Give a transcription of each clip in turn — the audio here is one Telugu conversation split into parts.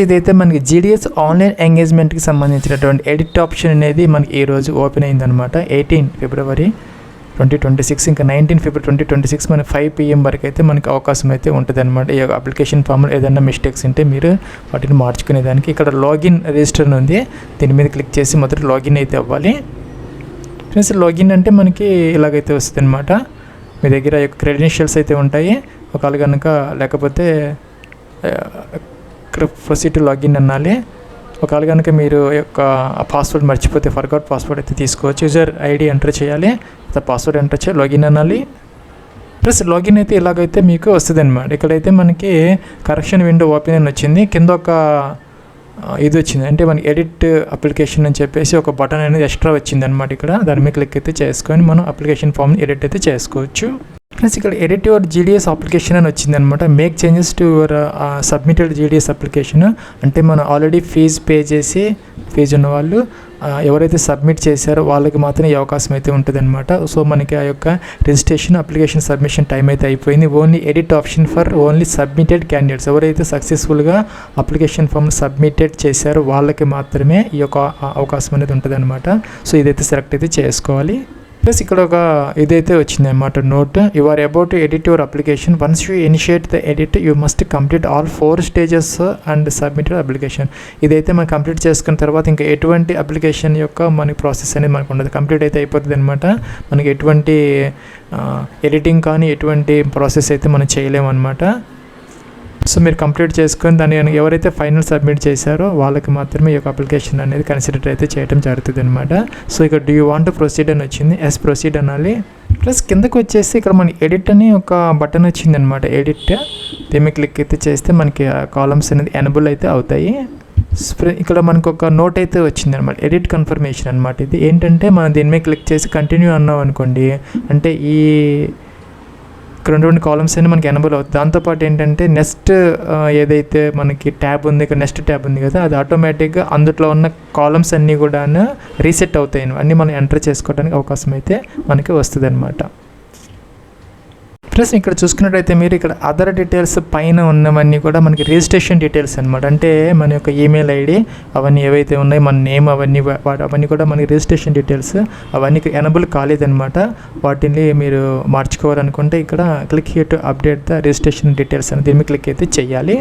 ఇదైతే మనకి జీడిఎస్ ఆన్లైన్ ఎంగేజ్మెంట్కి సంబంధించినటువంటి ఎడిట్ ఆప్షన్ అనేది మనకి ఈరోజు ఓపెన్ అయిందనమాట. 18 ఫిబ్రవరి 2026 ఇంకా 19 ఫిబ్రవరి 2026 మనకి 5 PM వరకు అయితే మనకి అవకాశం అయితే ఉంటుంది అనమాట. ఈ అప్లికేషన్ ఫామ్లో ఏదైనా మిస్టేక్స్ ఉంటే మీరు వాటిని మార్చుకునేదానికి ఇక్కడ లాగిన్ రిజిస్టర్ ఉంది. దీని మీద క్లిక్ చేసి మొదట లాగిన్ అయితే అవ్వాలి. ఫ్రెండ్స్ లాగిన్ అంటే మనకి ఇలాగైతే వస్తుంది అనమాట. మీ దగ్గర క్రెడెన్షియల్స్ అయితే ఉంటాయి. ఒకవేళ కనుక లేకపోతే ప్రొసీడ్ టు లాగిన్ అనాలి. ఒకవేళ కనుక మీరు యొక్క పాస్వర్డ్ మర్చిపోతే ఫర్గాట్ పాస్వర్డ్ అయితే తీసుకోవచ్చు. యూజర్ ఐడి ఎంటర్ చేయాలి, పాస్వర్డ్ ఎంటర్ చేయాలి, లాగిన్ అనాలి. ప్లస్ లాగిన్ అయితే ఇలాగైతే మీకు వస్తుంది అనమాట. ఇక్కడైతే మనకి కరెక్షన్ విండో ఓపెన్ అని వచ్చింది. కింద ఒక ఇది వచ్చింది అంటే మనకి ఎడిట్ అప్లికేషన్ అని చెప్పేసి ఒక బటన్ అనేది ఎక్స్ట్రా వచ్చింది అనమాట. ఇక్కడ దాని మీద క్లిక్ అయితే చేసుకొని మనం అప్లికేషన్ ఫామ్ని ఎడిట్ అయితే చేసుకోవచ్చు. ప్లస్ ఇక్కడ ఎడిట్ యువర్ జీడిఎస్ అప్లికేషన్ అని వచ్చింది అనమాట. Make changes to your submitted GDS application అంటే మనం ఆల్రెడీ ఫీజు ఉన్న వాళ్ళు ఎవరైతే సబ్మిట్ చేశారో వాళ్ళకి మాత్రం ఈ అవకాశం అయితే ఉంటుంది అనమాట. సో మనకి ఆ యొక్క రిజిస్ట్రేషన్ అప్లికేషన్ సబ్మిషన్ టైం అయితే అయిపోయింది. Only edit option for only submitted candidates, ఎవరైతే సక్సెస్ఫుల్గా అప్లికేషన్ ఫామ్ సబ్మిటెడ్ చేశారో వాళ్ళకి మాత్రమే ఈ యొక్క అవకాశం అనేది ఉంటుంది అనమాట. సో ఇదైతే సెలెక్ట్ అయితే చేసుకోవాలి. ప్లస్ ఇక్కడ ఒక ఇదైతే వచ్చింది అనమాట note. You are about to edit your application. Once you initiate the edit you must complete all 4 stages and submitted application. ఇదైతే మనం కంప్లీట్ చేసుకున్న తర్వాత ఇంకా ఎటువంటి అప్లికేషన్ యొక్క మనకి ప్రాసెస్ అనేది మనకు ఉండదు, కంప్లీట్ అయితే అయిపోతుంది అనమాట. మనకి ఎటువంటి ఎడిటింగ్ కానీ ఎటువంటి ప్రాసెస్ అయితే మనం చేయలేము అనమాట. సో మీరు కంప్లీట్ చేసుకొని దాన్ని ఎవరైతే ఫైనల్ సబ్మిట్ చేశారో వాళ్ళకి మాత్రమే ఈ యొక్క అప్లికేషన్ అనేది కన్సిడర్ అయితే చేయడం జరుగుతుంది అనమాట. సో ఇక్కడ do you want to proceed అని వచ్చింది, ఎస్ ప్రొసీడ్ అనాలి. ప్లస్ కిందకు వచ్చేసి ఇక్కడ మనకి ఎడిట్ అని ఒక బటన్ వచ్చింది అనమాట. ఎడిట్ దీన్ని క్లిక్ అయితే చేస్తే మనకి కాలమ్స్ అనేది ఎనబుల్ అయితే అవుతాయి. ఇక్కడ మనకు ఒక నోట్ అయితే వచ్చింది అనమాట, ఎడిట్ కన్ఫర్మేషన్ అనమాట. ఇది ఏంటంటే మనం దీని మీద క్లిక్ చేసి కంటిన్యూ అన్నాం అనుకోండి అంటే ఈ ఇక్కడ ఉన్నటువంటి కాలమ్స్ అన్ని మనకి ఎనబుల్ అవుతుంది. దాంతోపాటు ఏంటంటే నెక్స్ట్ ఏదైతే మనకి ట్యాబ్ ఉంది, ఇక్కడ నెక్స్ట్ ట్యాబ్ ఉంది కదా, అది ఆటోమేటిక్గా అందులో ఉన్న కాలమ్స్ అన్నీ కూడా రీసెట్ అవుతాయి. అన్నీ మనం ఎంటర్ చేసుకోవడానికి అవకాశం అయితే మనకి వస్తుంది అనమాట. ప్లస్ ఇక్కడ చూసుకున్నట్టయితే మీరు ఇక్కడ అదర్ డీటెయిల్స్ పైన ఉన్నవన్నీ కూడా మనకి రిజిస్ట్రేషన్ డీటెయిల్స్ అనమాట. అంటే మన యొక్క ఈమెయిల్ ఐడి అవన్నీ ఏవైతే ఉన్నాయో మన నేమ్ అవన్నీ కూడా మనకి రిజిస్ట్రేషన్ డీటెయిల్స్ అవన్నీ ఎనబుల్ కాలేదనమాట. వాటిని మీరు మార్చుకోవాలనుకుంటే ఇక్కడ click here to update the registration details అని దీన్ని క్లిక్ అయితే చేయాలి.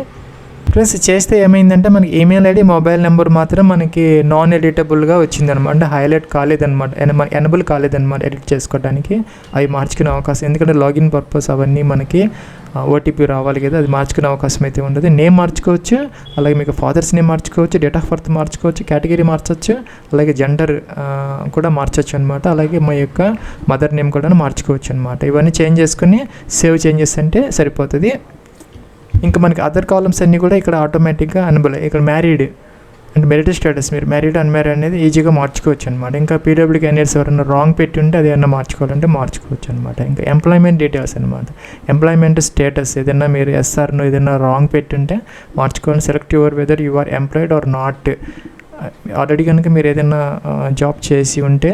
ప్లస్ చేస్తే ఏమైందంటే మనకి ఈమెయిల్ ఐడి మొబైల్ నెంబర్ మాత్రం మనకి నాన్ ఎడిటబుల్గా వచ్చిందనమాట. అంటే హైలైట్ కాలేదనమాట, ఎనబుల్ కాలేదనమాట ఎడిట్ చేసుకోవడానికి. అవి మార్చుకునే అవకాశం, ఎందుకంటే లాగిన్ పర్పస్ అవన్నీ మనకి ఓటీపీ రావాలి కదా, అది మార్చుకునే అవకాశం అయితే ఉండదు. నేమ్ మార్చుకోవచ్చు, అలాగే మీకు ఫాదర్స్ నేమ్ మార్చుకోవచ్చు, డేట్ ఆఫ్ బర్త్ మార్చుకోవచ్చు, కేటగిరీ మార్చవచ్చు, అలాగే జెండర్ కూడా మార్చవచ్చు అనమాట. అలాగే మా యొక్క మదర్ నేమ్ కూడా మార్చుకోవచ్చు అనమాట. ఇవన్నీ చేంజ్ చేసుకుని సేవ్ చేంజెస్ అంటే సరిపోతుంది. ఇంకా మనకి అదర్ కాలమ్స్ అన్నీ కూడా ఇక్కడ ఆటోమేటిక్గా ఎనబుల్. ఇక్కడ మ్యారీడ్ అంటే మెరిటల్ స్టేటస్, మీరు మ్యారీడ్ అన్మ్యారీడ్ అనేది ఈజీగా మార్చుకోవచ్చు అనమాట. ఇంకా పీడబ్ల్యూ క్యాండిడేట్స్ ఎవరైనా రాంగ్ పెట్టి ఉంటే అది ఏమన్నా మార్చుకోవాలంటే మార్చుకోవచ్చు అనమాట. ఇంకా ఎంప్లాయ్మెంట్ డీటెయిల్స్ అనమాట, ఎంప్లాయ్మెంట్ స్టేటస్ ఏదైనా మీరు ఎస్ఆర్ను ఏదైనా రాంగ్ పెట్టి ఉంటే మార్చుకోవాలని. Select your whether you are employed or not. Already కనుక మీరు ఏదైనా జాబ్ చేసి ఉంటే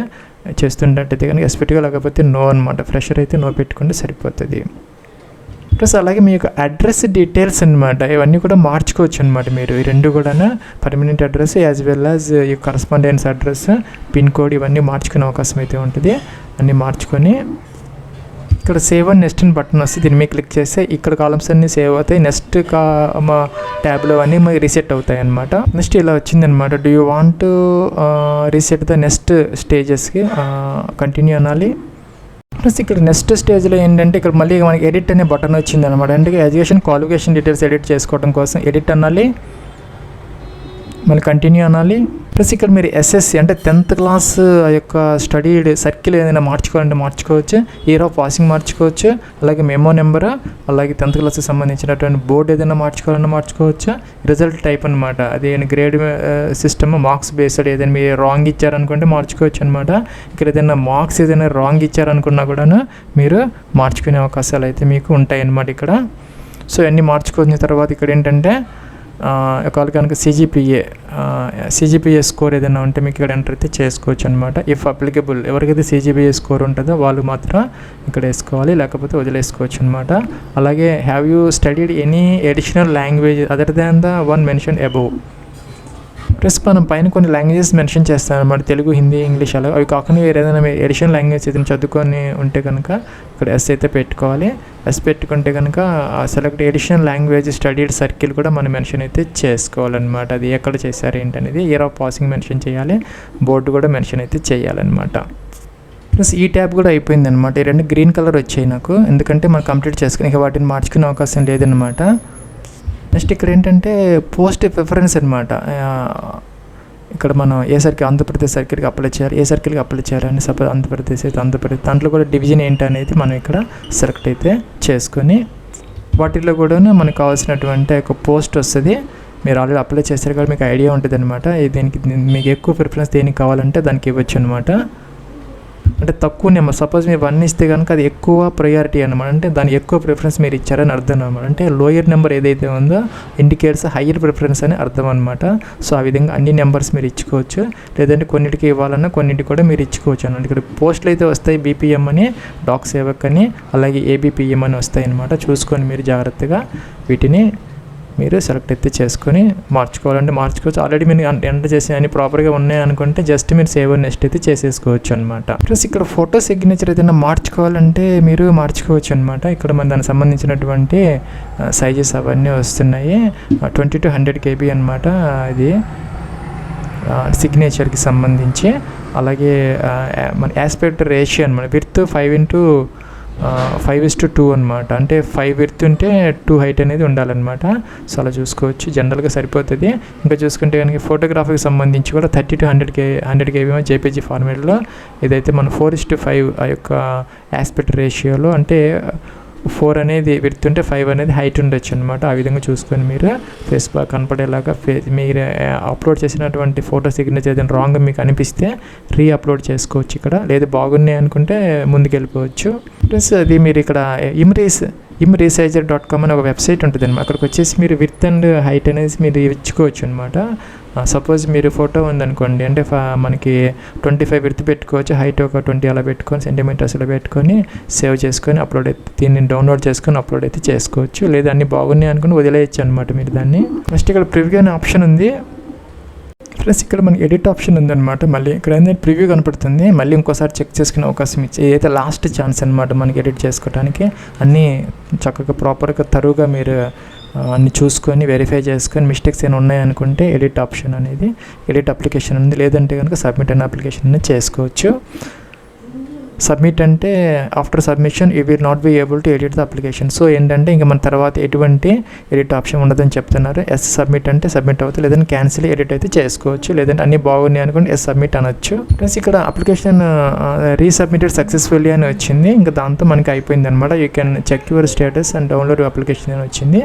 చేస్తుంటే కనుక ఎస్పెక్ట్గా, లేకపోతే నో అనమాట. ఫ్రెషర్ అయితే నో పెట్టుకుంటే సరిపోతుంది. ప్లస్ అలాగే మీ యొక్క అడ్రస్ డీటెయిల్స్ అనమాట, ఇవన్నీ కూడా మార్చుకోవచ్చు అనమాట. మీరు ఈ రెండు కూడా permanent address as well as ఈ కరస్పాండెన్స్ అడ్రస్, పిన్ కోడ్ ఇవన్నీ మార్చుకునే అవకాశం అయితే ఉంటుంది. అన్నీ మార్చుకొని ఇక్కడ సేవ్ అండ్ నెక్స్ట్ అని బటన్ వస్తుంది. దీని మీద క్లిక్ చేస్తే ఇక్కడ కాలమ్స్ అన్నీ సేవ్ అవుతాయి. నెక్స్ట్ మా ట్యాబ్లో అన్నీ మనకి రీసెట్ అవుతాయి అనమాట. నెక్స్ట్ ఇలా వచ్చిందనమాట. Do you want reset the next స్టేజెస్కి కంటిన్యూ అనాలి. ప్లస్ ఇక్కడ నెక్స్ట్ స్టేజ్లో ఏంటంటే ఇక్కడ మళ్ళీ మనకి ఎడిట్ అనే బటన్ వచ్చింది అనమాట. అంటే ఎడ్యుకేషన్ క్వాలిఫికేషన్ డీటెయిల్స్ ఎడిట్ చేసుకోవడం కోసం ఎడిట్ అనాలి, మళ్ళీ కంటిన్యూ అనాలి. ప్లస్ ఇక్కడ మీరు ఎస్ఎస్సి అంటే 10th క్లాస్ యొక్క స్టడీ సర్కిల్ ఏదైనా మార్చుకోవాలంటే మార్చుకోవచ్చు, ఇయర్ ఆఫ్ పాసింగ్ మార్చుకోవచ్చు, అలాగే మెమో నెంబర్, అలాగే 10th క్లాస్కి సంబంధించినటువంటి బోర్డు ఏదైనా మార్చుకోవాలన్నా మార్చుకోవచ్చు. రిజల్ట్ టైప్ అనమాట, అది గ్రేడ్ సిస్టమ్ మార్క్స్ బేస్డ్ ఏదైనా మీరు రాంగ్ ఇచ్చారనుకుంటే మార్చుకోవచ్చు అనమాట. ఇక్కడ ఏదైనా మార్క్స్ ఏదైనా రాంగ్ ఇచ్చారనుకున్నా కూడా మీరు మార్చుకునే అవకాశాలు అయితే మీకు ఉంటాయి అన్నమాట ఇక్కడ. సో ఇవన్నీ మార్చుకున్న తర్వాత ఇక్కడ ఏంటంటే ఒకవేళ కనుక సిజిపిఏ స్కోర్ ఏదైనా ఉంటే మీకు ఇక్కడ ఎంటర్ అయితే చేసుకోవచ్చు అనమాట. ఇఫ్ అప్లికబుల్, ఎవరికైతే సిజిపిఏ స్కోర్ ఉంటుందో వాళ్ళు మాత్రం ఇక్కడ వేసుకోవాలి, లేకపోతే వదిలేసుకోవచ్చు అనమాట. అలాగే have you studied any additional language other than the one mention above. Plus మనం పైన కొన్ని లాంగ్వేజెస్ మెన్షన్ చేస్తాం అన్నమాట, తెలుగు, హిందీ, ఇంగ్లీష్, అలా అవి కాకుండా వేరే ఏదైనా ఎడిషనల్ లాంగ్వేజ్ ఏదైనా చదువుకొని ఉంటే కనుక ఇక్కడ ఎస్ అయితే పెట్టుకోవాలి. ఎస్ పెట్టుకుంటే కనుక select additional language studied circle కూడా మనం మెన్షన్ అయితే చేసుకోవాలన్నమాట. అది ఎక్కడ చేశారు ఏంటనేది, ఇయర్ ఆఫ్ పాసింగ్ మెన్షన్ చేయాలి, బోర్డు కూడా మెన్షన్ అయితే చేయాలన్నమాట. ప్లస్ ఈ ట్యాబ్ కూడా అయిపోయింది అనమాట. ఈ రెండు గ్రీన్ కలర్ వచ్చాయి నాకు, ఎందుకంటే మనం కంప్లీట్ చేసుకుని ఇక వాటిని మార్చుకునే అవకాశం లేదనమాట. నెక్స్ట్ ఇక్కడ ఏంటంటే పోస్ట్ ప్రిఫరెన్స్ అనమాట. ఇక్కడ మనం ఏ సర్కిల్, ఆంధ్రప్రదేశ్ సర్కిల్కి అప్లై చేయాలి, ఏ సర్కిల్కి అప్లై చేయాలని, సపోజ్ ఆంధ్రప్రదేశ్ అయితే ఆంధ్రప్రదేశ్, దాంట్లో కూడా డివిజన్ ఏంటి అనేది మనం ఇక్కడ సెలెక్ట్ అయితే చేసుకొని వాటిల్లో కూడా మనకు కావాల్సినటువంటి ఒక పోస్ట్ వస్తుంది. మీరు ఆల్రెడీ అప్లై చేస్తారు కాబట్టి మీకు ఐడియా ఉంటుంది అనమాట. దీనికి మీకు ఎక్కువ ప్రిఫరెన్స్ దేనికి కావాలంటే దానికి ఇవ్వచ్చు అనమాట. అంటే తక్కువ నెంబర్, సపోజ్ మీరు 1 ఇస్తే కనుక అది ఎక్కువ ప్రయారిటీ అనమాట, అంటే దానికి ఎక్కువ ప్రిఫరెన్స్ మీరు ఇచ్చారని అర్థం అనమాట. అంటే లోయర్ నెంబర్ ఏదైతే ఉందో ఇండికేట్స్ హయ్యర్ ప్రిఫరెన్స్ అని అర్థం అనమాట. సో ఆ విధంగా అన్ని నెంబర్స్ మీరు ఇచ్చుకోవచ్చు, లేదంటే కొన్నిటికి ఇవ్వాలన్నా కొన్నిటికి కూడా మీరు ఇచ్చుకోవచ్చు అన్నమాట. ఇక్కడ పోస్టులు అయితే వస్తాయి, బీపీఎం అని, డాక్ సేవక్ అని, అలాగే ఏబీపీఎం అని వస్తాయి అనమాట. చూసుకొని మీరు జాగ్రత్తగా వీటిని మీరు సెలెక్ట్ అయితే చేసుకొని మార్చుకోవాలంటే మార్చుకోవచ్చు. ఆల్రెడీ మీరు ఎంటర్ చేసి అన్ని ప్రాపర్గా ఉన్నాయి అనుకుంటే జస్ట్ మీరు సేవ్ నెక్స్ట్ అయితే చేసేసుకోవచ్చు అనమాట. ప్లస్ ఇక్కడ ఫోటో సిగ్నేచర్ ఏదైనా మార్చుకోవాలంటే మీరు మార్చుకోవచ్చు అనమాట. ఇక్కడ మన దానికి సంబంధించినటువంటి సైజెస్ అవన్నీ వస్తున్నాయి. 20 to 100 KB అనమాట ఇది సిగ్నేచర్కి సంబంధించి. అలాగే మన యాస్పెక్ట్ రేషియో అనమాట, విడ్త్ 5:2 అనమాట. అంటే 5 విడ్త్ ఉంటే 2 హైట్ అనేది ఉండాలన్నమాట. సో అలా చూసుకోవచ్చు, జనరల్గా సరిపోతుంది. ఇంకా చూసుకుంటే కనుక ఫోటోగ్రఫీకి సంబంధించి కూడా 30 to 100 KB జేపీజీ ఫార్మేట్లో ఇదైతే మన 4:5 ఆ యొక్క యాస్పెక్ట్ రేషియోలో, అంటే 4 అనేది విడ్త్ ఉంటే 5 అనేది హైట్ ఉండొచ్చు అనమాట. ఆ విధంగా చూసుకొని మీరు ఫేస్ బాగా కనపడేలాగా మీరు అప్లోడ్ చేసినటువంటి ఫోటో సిగ్నేచర్ ఏదైనా రాంగ్ మీకు అనిపిస్తే అప్లోడ్ చేసుకోవచ్చు ఇక్కడ, లేదా బాగున్నాయి అనుకుంటే ముందుకు వెళ్ళిపోవచ్చు. ప్లస్ అది మీరు ఇక్కడ imresizer.com అని ఒక వెబ్సైట్ ఉంటుంది అనమాట. అక్కడికి వచ్చేసి మీరు విడ్త్ అండ్ హైట్ అనేది మీరు ఇచ్చుకోవచ్చు అనమాట. సపోజ్ మీరు ఫోటో ఉందనుకోండి, అంటే మనకి 25 విడ్త్ పెట్టుకోవచ్చు, హైట్ ఒక 20 అలా పెట్టుకొని సెంటీమీటర్స్ అలా పెట్టుకొని సేవ్ చేసుకొని దీన్ని డౌన్లోడ్ చేసుకొని అప్లోడ్ అయితే చేసుకోవచ్చు. లేదా అన్ని బాగున్నాయి అనుకుని వదిలేయచ్చు అనమాట మీరు దాన్ని. నెక్స్ట్ ఇక్కడ ప్రివ్యూ అనే ఆప్షన్ ఉంది. ప్లస్ ఇక్కడ మనకి ఎడిట్ ఆప్షన్ ఉందన్నమాట. మళ్ళీ ఇక్కడ ఏంటంటే ప్రివ్యూ కనపడుతుంది, మళ్ళీ ఇంకోసారి చెక్ చేసుకునే అవకాశం ఇచ్చి ఏదైతే లాస్ట్ ఛాన్స్ అనమాట మనకి ఎడిట్ చేసుకోవడానికి. అన్నీ చక్కగా ప్రాపర్గా తరువుగా మీరు అన్ని చూసుకొని వెరిఫై చేసుకొని మిస్టేక్స్ ఏమైనా ఉన్నాయనుకుంటే ఎడిట్ ఆప్షన్ అనేది, ఎడిట్ అప్లికేషన్ ఉంది, లేదంటే కనుక సబ్మిట్ అనే అప్లికేషన్ అనేది చేసుకోవచ్చు. సబ్మిట్ అంటే after submission you will not be able to edit the application. So ఏంటంటే ఇంకా మన తర్వాత ఎటువంటి ఎడిట్ ఆప్షన్ ఉండదని చెప్తున్నారు. ఎస్ సబ్మిట్ అంటే సబ్మిట్ అవుతుంది, లేదంటే క్యాన్సిల్ ఎడిట్ అయితే చేసుకోవచ్చు, లేదంటే అన్నీ బాగున్నాయి అనుకోండి ఎస్ సబ్మిట్ అనొచ్చు. ప్లస్ ఇక్కడ అప్లికేషన్ రీసబ్మిటెడ్ సక్సెస్ఫుల్లీ అని వచ్చింది. ఇంకా దాంతో మనకి అయిపోయింది అనమాట. You can check your status and download application అని వచ్చింది.